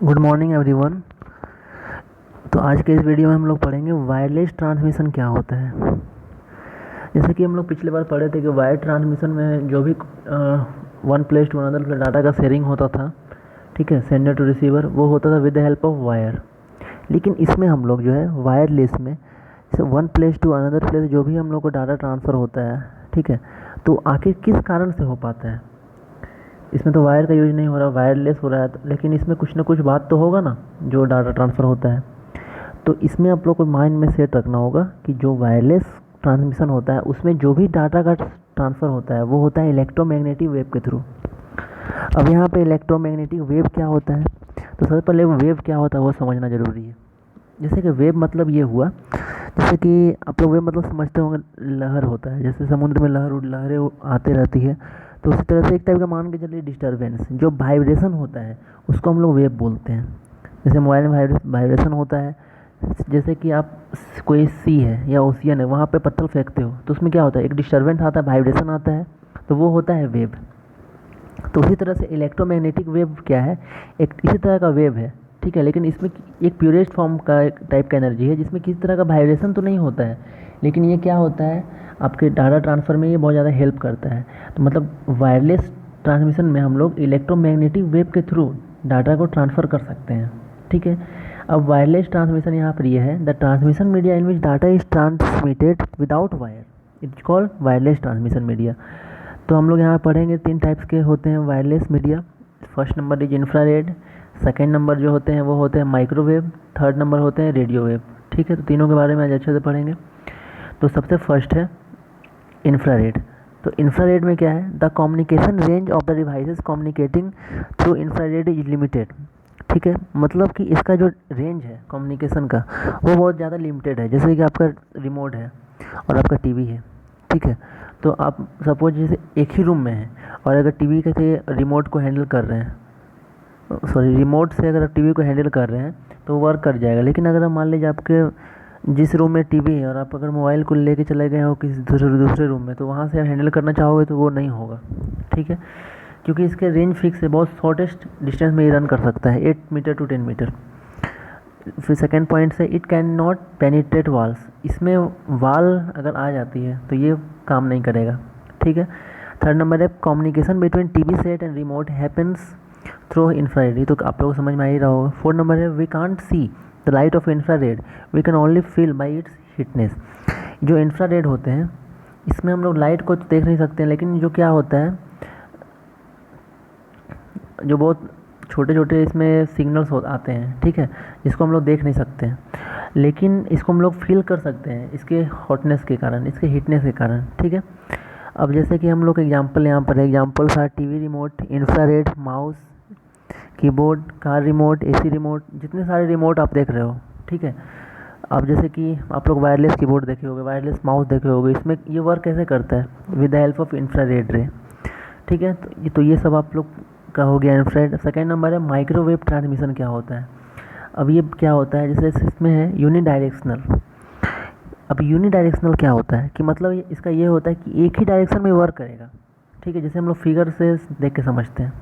Good morning everyone. तो आज के इस वीडियो में हम लोग पढ़ेंगे वायरलेस ट्रांसमिशन क्या होता है। जैसे कि हम लोग पिछले बार पढ़े थे कि वायर ट्रांसमिशन में जो भी one place to another place data का शेयरिंग होता था, ठीक है, सेंडर टू रिसीवर, वो होता था with the help of wire. लेकिन इसमें हम लोग जो है वायरलेस में जैसे one place to another place जो भी हम लोग को डाटा ट्रांसफ़र होता है, ठीक है, तो आखिर किस कारण से हो पाता है। इसमें तो वायर का यूज नहीं हो रहा, वायरलेस हो रहा है, लेकिन इसमें कुछ ना कुछ बात तो होगा ना जो डाटा ट्रांसफ़र होता है। तो इसमें आप लोग को माइंड में सेट रखना होगा कि जो वायरलेस ट्रांसमिशन होता है उसमें जो भी डाटा का ट्रांसफ़र होता है वो होता है इलेक्ट्रोमैग्नेटिक वेव के थ्रू। अब यहाँ पे इलेक्ट्रोमैग्नेटिक वेव क्या होता है, तो सबसे पहले वो वेव क्या होता है वो समझना ज़रूरी है। जैसे कि वेव मतलब ये हुआ, जैसे कि आप लोग वेव मतलब समझते होंगे लहर होता है, जैसे समुद्र में लहरें आते रहती है, तो उसी तरह से एक टाइप का मान के चलिए डिस्टर्बेंस जो वाइब्रेशन होता है उसको हम लोग वेव बोलते हैं। जैसे मोबाइल में वाइब्रेशन होता है, जैसे कि आप कोई सी है या ओशियन है वहाँ पे पत्थर फेंकते हो तो उसमें क्या होता है, एक डिस्टर्बेंस आता है, वाइब्रेशन आता है, तो वो होता है वेव। तो उसी तरह से इलेक्ट्रोमैग्नेटिक वेव क्या है, एक इसी तरह का वेव है, ठीक है, लेकिन इसमें एक प्योरेस्ट फॉर्म का एक टाइप का एनर्जी है जिसमें किसी तरह का वाइब्रेशन तो नहीं होता है, लेकिन ये क्या होता है आपके डाटा ट्रांसफ़र में ये बहुत ज़्यादा हेल्प करता है। तो मतलब वायरलेस ट्रांसमिशन में हम लोग इलेक्ट्रोमैग्नेटिक वेव के थ्रू डाटा को ट्रांसफ़र कर सकते हैं, ठीक है। अब वायरलेस ट्रांसमिशन यहाँ पर ये है, the transmission media in which data is transmitted without wire, it's called wireless transmission media. तो हम लोग यहाँ पढ़ेंगे तीन टाइप्स के होते हैं wireless media. First number is infrared, second number जो होते हैं वो होते हैं माइक्रोवेव, थर्ड नंबर होते हैं रेडियो वेव, ठीक है। तो तीनों के बारे में आज अच्छे से पढ़ेंगे। तो सबसे फर्स्ट है इंफ्रारेड। तो इंफ्रारेड में क्या है, the communication range of the devices communicating through infrared is limited, ठीक है। मतलब कि इसका जो रेंज है कम्युनिकेशन का वो बहुत ज़्यादा लिमिटेड है। जैसे कि आपका रिमोट है और आपका टीवी है, ठीक है, तो आप सपोज जैसे एक ही रूम में हैं और अगर टीवी के रिमोट को हैंडल कर रहे हैं, सॉरी रिमोट से अगर आप टीवी को हैंडल कर रहे हैं तो वर्क कर जाएगा। लेकिन अगर आप मान लीजिए आपके जिस रूम में टीवी है और आप अगर मोबाइल को लेके चले गए हो किसी दूसरे रूम में, तो वहाँ से आप हैंडल करना चाहोगे तो वो नहीं होगा, ठीक है, क्योंकि इसके रेंज फिक्स है, बहुत शॉर्टेस्ट डिस्टेंस में ये रन कर सकता है 8 मीटर टू 10 मीटर। फिर सेकेंड पॉइंट से it can not penetrate walls, इसमें वाल अगर आ जाती है तो ये काम नहीं करेगा, ठीक है। थर्ड नंबर है communication between TV set and remote happens through infrared, ये तो आप लोगों को समझ में आ ही रहा होगा। फोर्थ नंबर है we can't see the light of infrared, we can only feel by its heatness. जो इंफ्रारेड होते हैं इसमें हम लोग लाइट को देख नहीं सकते हैं, लेकिन जो क्या होता है जो बहुत छोटे छोटे इसमें सिग्नल्स आते हैं, ठीक है, जिसको हम लोग देख नहीं सकते हैं, लेकिन इसको हम लोग फील कर सकते हैं इसके हॉटनेस के कारण, इसके हीटनेस के कारण, ठीक है। अब जैसे कि हम लोग एग्जांपल यहाँ पर examples are TV remote, infrared, mouse, keyboard, car remote, AC remote, जितने सारे रिमोट आप देख रहे हो, ठीक है। अब जैसे कि आप लोग वायरलेस कीबोर्ड देखे होगे, वायरलेस माउस देखे होगे, इसमें ये वर्क कैसे करता है with the help of infrared रे, ठीक है। तो ये सब आप लोग का हो गया इंफ्रारेड। सेकेंड नंबर है माइक्रोवेव ट्रांसमिशन क्या होता है। अब ये क्या होता है, जैसे इसमें है यूनिडायरेक्शनल। अब यूनिडायरेक्शनल क्या होता है कि मतलब इसका ये होता है कि एक ही डायरेक्शन में वर्क करेगा, ठीक है। जैसे हम लोग फिगर से देख के समझते हैं,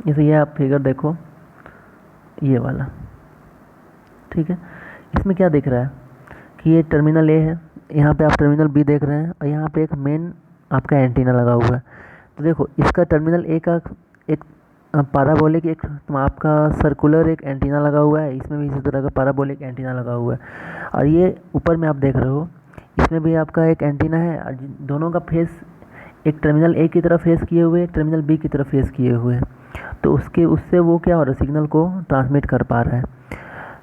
जैसे ये आप फिगर देखो ये वाला, ठीक है, इसमें क्या दिख रहा है कि ये टर्मिनल ए है, यहाँ पे आप टर्मिनल बी देख रहे हैं और यहाँ पे एक मेन आपका एंटीना लगा हुआ है। तो देखो इसका टर्मिनल ए का एक पाराबोलिक एक आपका सर्कुलर एक एंटीना लगा हुआ है, इसमें भी इसी तरह का पाराबोलिक एंटीना लगा हुआ है, और ये ऊपर में आप देख रहे हो इसमें भी आपका एक एंटीना है, और दोनों का फेस एक टर्मिनल ए की तरफ फेस किए हुए, एक टर्मिनल बी की तरफ फेस किए हुए हैं। तो उससे वो क्या हो रहा है, सिग्नल को ट्रांसमिट कर पा रहा है,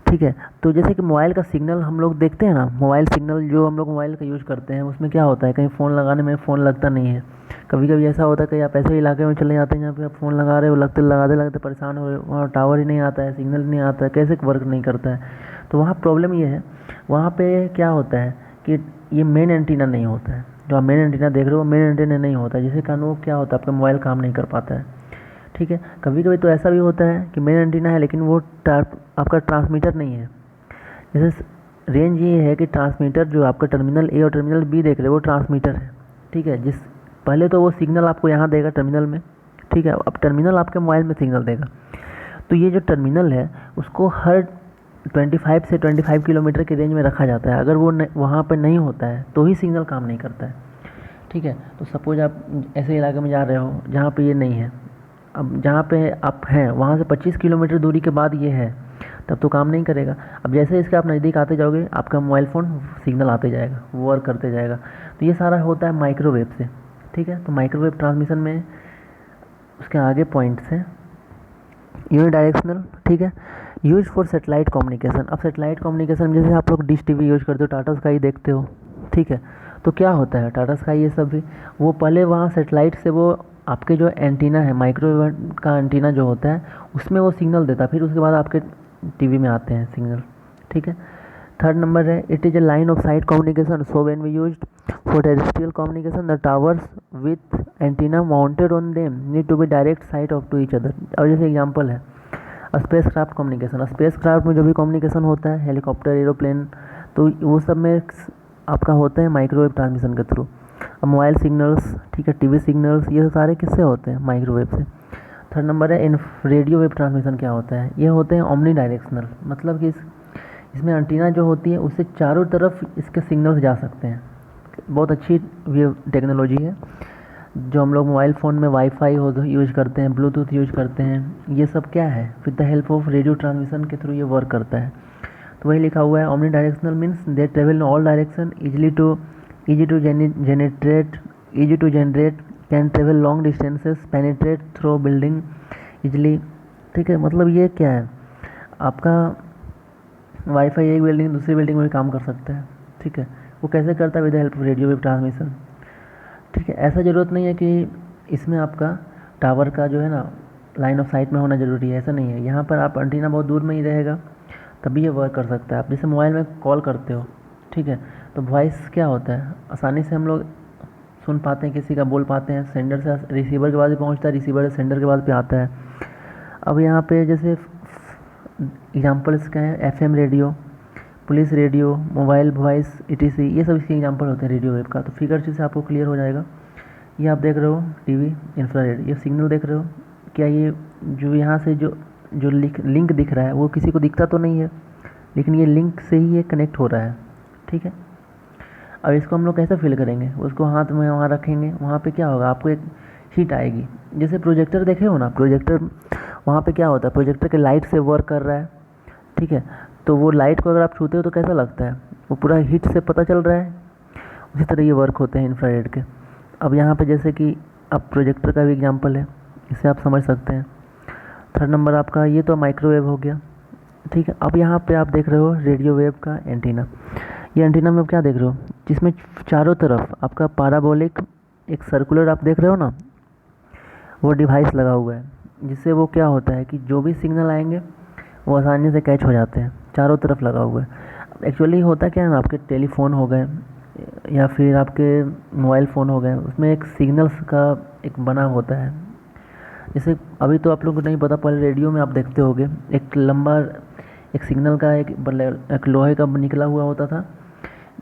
ठीक है। तो जैसे कि मोबाइल का सिग्नल हम लोग देखते हैं ना, मोबाइल सिग्नल जो हम लोग मोबाइल का यूज़ करते हैं उसमें क्या होता है, कहीं फ़ोन लगाने में फ़ोन लगता नहीं है। कभी कभी ऐसा होता है कि आप ऐसे इलाके में चले जाते हैं जहाँ पे आप फ़ोन लगा रहे हो, लगाते लगाते परेशान हो रहे हो, वहाँ टावर ही नहीं आता है, सिग्नल नहीं आता है, कैसे वर्क नहीं करता है। तो वहाँ प्रॉब्लम ये है, वहाँ पे क्या होता है कि ये मेन एंटीना नहीं होता है, जो आप मेन एंटीना देख रहे हो मेन एंटीना नहीं होता है, जिसके कारण वो क्या होता है आपका मोबाइल काम नहीं कर पाता है, ठीक है। कभी कभी तो ऐसा भी होता है कि मेन एंटीना है लेकिन वो आपका ट्रांसमीटर नहीं है। जैसे रेंज ये है कि ट्रांसमीटर जो आपका टर्मिनल ए और टर्मिनल बी देख रहे हो वो ट्रांसमीटर है, ठीक है। जिस पहले तो वो सिग्नल आपको यहाँ देगा टर्मिनल में, ठीक है, अब टर्मिनल आपके मोबाइल में सिग्नल देगा, तो ये जो टर्मिनल है उसको हर 25 से 25 किलोमीटर के रेंज में रखा जाता है। अगर वो वहाँ पर नहीं होता है तो ही सिग्नल काम नहीं करता है। ठीक है, तो सपोज आप ऐसे इलाके में जा रहे हो जहाँ पे ये नहीं है, अब जहाँ पे आप हैं वहाँ से 25 किलोमीटर दूरी के बाद ये है, तब तो काम नहीं करेगा। अब जैसे इसके आप नज़दीक आते जाओगे आपका मोबाइल फ़ोन सिग्नल आते जाएगा, वर्क करते जाएगा। तो ये सारा होता है माइक्रोवेव से। ठीक है, तो माइक्रोवेव ट्रांसमिशन में उसके आगे पॉइंट्स हैं। यूनिडायरेक्शनल, ठीक है, यूज फॉर सेटेलाइट कम्युनिकेशन। अब सेटेलाइट कम्युनिकेशन जैसे आप लोग डिश टीवी यूज करते हो, टाटा स्काई देखते हो, ठीक है, तो क्या होता है टाटा स्काई ये सब भी, वो पहले वहाँ सेटेलाइट से वो आपके जो एंटीना है, माइक्रोवेव का एंटीना जो होता है उसमें वो सिग्नल देता है, फिर उसके बाद आपके टीवी में आते हैं सिग्नल। ठीक है, थर्ड नंबर है it is a line of sight communication, so when we used for terrestrial communication the towers with antenna mounted on them need to be direct sight of to each other. और जैसे example है space craft communication, space craft में जो भी communication होता है, helicopter, aeroplane, तो वो सब में आपका होता है माइक्रोवेव ट्रांसमिशन के थ्रू। अब मोबाइल सिग्नल्स, ठीक है, टीवी सिग्नल्स, ये सारे किससे होते हैं, माइक्रोवेव से। थर्ड नंबर है इन रेडियो वेव ट्रांसमिशन क्या होता है, ये होते हैं ओमनी डायरेक्शनल, मतलब कि इसमें एंटीना जो होती है उससे चारों तरफ इसके सिग्नल्स जा सकते हैं। बहुत अच्छी ये टेक्नोलॉजी है जो हम लोग मोबाइल फ़ोन में वाईफाई हो यूज करते हैं, ब्लूटूथ यूज करते हैं, ये सब क्या है, with the help of radio transmission के थ्रू ये वर्क करता है। तो वही लिखा हुआ है omnidirectional means they travel in all direction, easy to generate, can travel long distances, penetrate through building easily. ठीक है, मतलब ये क्या है, आपका वाईफाई एक बिल्डिंग दूसरी बिल्डिंग में भी काम कर सकता है। ठीक है, वो कैसे करता है, with the help of radio wave transmission. ठीक है, ऐसा ज़रूरत नहीं है कि इसमें आपका टावर का जो है ना लाइन ऑफ साइट में होना ज़रूरी है, ऐसा नहीं है। यहाँ पर आप एंटीना बहुत दूर में ही रहेगा तभी ये वर्क कर सकता है। आप जैसे मोबाइल में कॉल करते हो, ठीक है, तो वॉइस क्या होता है, आसानी से हम लोग सुन पाते हैं, किसी का बोल पाते हैं, सेंडर से रिसीवर के पास भी पहुँचता है, रिसीवर से सेंडर के पास भी आता है। अब यहाँ पे जैसे एग्जाम्पल इसका है FM radio, police radio, mobile voice ETC, ये सब इसके एग्जांपल होते हैं रेडियो वेव का। तो फिगर से आपको क्लियर हो जाएगा। ये आप देख रहे हो टीवी इंफ्रारेड, ये सिग्नल देख रहे हो, क्या ये जो यहाँ से जो लिंक दिख रहा है वो किसी को दिखता तो नहीं है, लेकिन ये लिंक से ही ये कनेक्ट हो रहा है। ठीक है, अब इसको हम लोग कैसे फील करेंगे, उसको हाथ में वहाँ रखेंगे, वहाँ पे क्या होगा, आपको एक हीट आएगी। जैसे प्रोजेक्टर देखे हो ना, प्रोजेक्टर वहाँ पे क्या होता है, प्रोजेक्टर के लाइट से वर्क कर रहा है। ठीक है, तो वो लाइट को अगर आप छूते हो तो कैसा लगता है, वो पूरा हीट से पता चल रहा है। उसी तरह ये वर्क होते हैं इंफ्रारेड के। अब यहाँ पे जैसे कि अब प्रोजेक्टर का भी एग्जांपल है, इसे आप समझ सकते हैं। थर्ड नंबर आपका ये तो माइक्रोवेव हो गया। ठीक है, अब यहाँ पे आप देख रहे हो रेडियो वेव का एंटीना। ये एंटीना में आप क्या देख रहे हो, जिसमें चारों तरफ आपका पैराबोलिक एक सर्कुलर आप देख रहे हो ना, वो डिवाइस लगा हुआ है, जिससे वो क्या होता है कि जो भी सिग्नल आएंगे वो आसानी से कैच हो जाते हैं, चारों तरफ लगा हुआ है। एक्चुअली होता क्या है ना, आपके टेलीफोन हो गए या फिर आपके मोबाइल फ़ोन हो गए, उसमें एक सिग्नल्स का एक बना होता है। जैसे अभी तो आप लोगों को नहीं पता, पहले रेडियो में आप देखते होगे एक लंबा एक सिग्नल का एक लोहे का निकला हुआ होता था,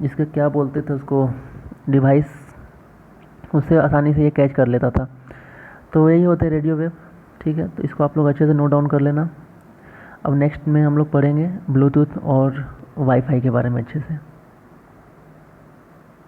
जिसके क्या बोलते थे उसको, डिवाइस, उससे आसानी से ये कैच कर लेता था। तो यही होते हैं रेडियो वेव। ठीक है, तो इसको आप लोग अच्छे से नोट डाउन कर लेना। अब नेक्स्ट में हम लोग पढ़ेंगे ब्लूटूथ और वाईफाई के बारे में अच्छे से।